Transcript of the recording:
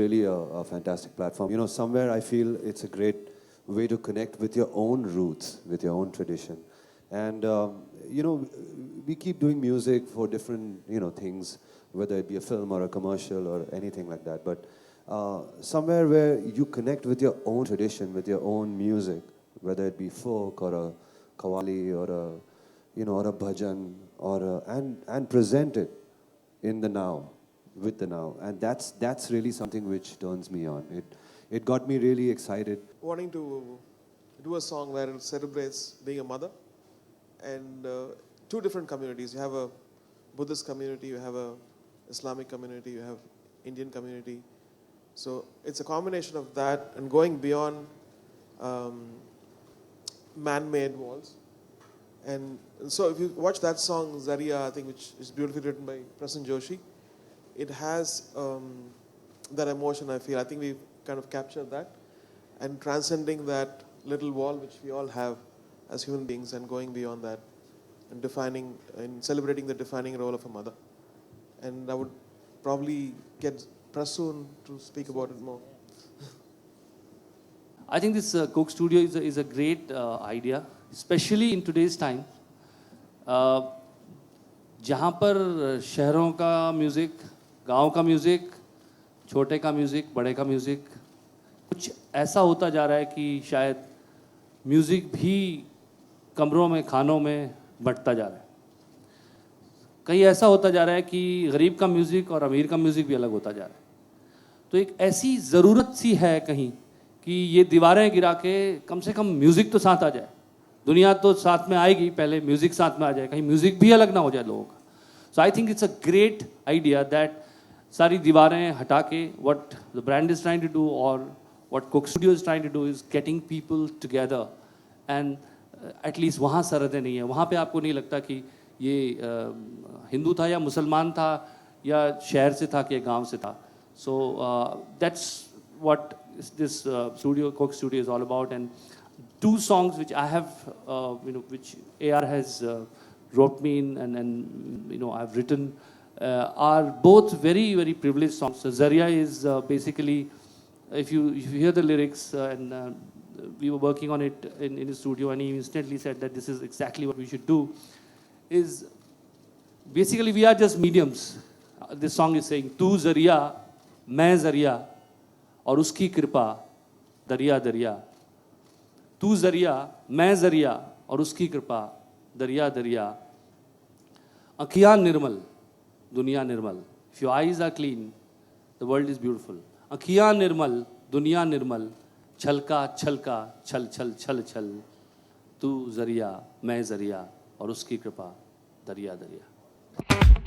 really a fantastic platform. You know, somewhere I feel it's a great way to connect with your own roots, with your own tradition. And, you know, we keep doing music for different, you know, things, whether it be a film or a commercial or anything like that. But somewhere where you connect with your own tradition, with your own music, whether it be folk or a qawwali or a, you know, or a bhajan, or and present it in the now, with the now, and that's really something which turns me on. It got me really excited. Wanting to do a song where it celebrates being a mother, and two different communities. You have a Buddhist community, you have a Islamic community, you have Indian community. So it's a combination of that and going beyond man-made walls. And so if you watch that song, Zaria, I think, which is beautifully written by Prasan Joshi, it has that emotion, I feel. I think we've kind of captured that and transcending that little wall which we all have as human beings and going beyond that and defining and celebrating the defining role of a mother. And I would probably get Prasoon to speak about it more. I think this Coke Studio is a great idea, especially in today's time, जहाँ पर शहरों का music, गांव का music, छोटे का music, बड़े का म्यूज़िक, कुछ ऐसा होता जा रहा है कि शायद म्यूज़िक भी कमरों में, खानों में बंटता जा रहा है. कहीं ऐसा होता जा रहा है कि गरीब का म्यूज़िक और अमीर का म्यूज़िक भी अलग होता जा रहा है. तो एक ऐसी ज़रूरत सी है कहीं कि ये दीवारें गिरा के कम से कम म्यूज़िक तो साथ आ जाए. दुनिया तो साथ में आएगी, पहले म्यूज़िक साथ में आ जाए, कहीं म्यूज़िक भी अलग ना हो जाए लोगों का. So I think it's a great idea that सारी दीवारें हटा के what the brand is trying to do और what Coke Studio is trying to do is getting people together and at least वहाँ सरहदें नहीं है. वहाँ पे आपको नहीं लगता कि ये हिंदू था या मुसलमान था या शहर से था कि गांव से था. So that's what this studio, Coke Studio, is all about. And two songs which I have, which AR has wrote me in and you know, I've written, are both very, very privileged songs. So Zaria is basically, if you hear the lyrics, and we were working on it in the studio, and he instantly said that this is exactly what we should do, is basically we are just mediums. This song is saying, Tu Zaria, Main Zaria, और उसकी कृपा दरिया दरिया. तू जरिया, मैं जरिया, और उसकी कृपा दरिया दरिया. अखियाँ निर्मल, दुनिया निर्मल. If your eyes are clean, the world is beautiful. अखियाँ निर्मल, दुनिया निर्मल. छलका छलका छल छल छल छल. तू जरिया, मैं जरिया, और उसकी कृपा दरिया दरिया.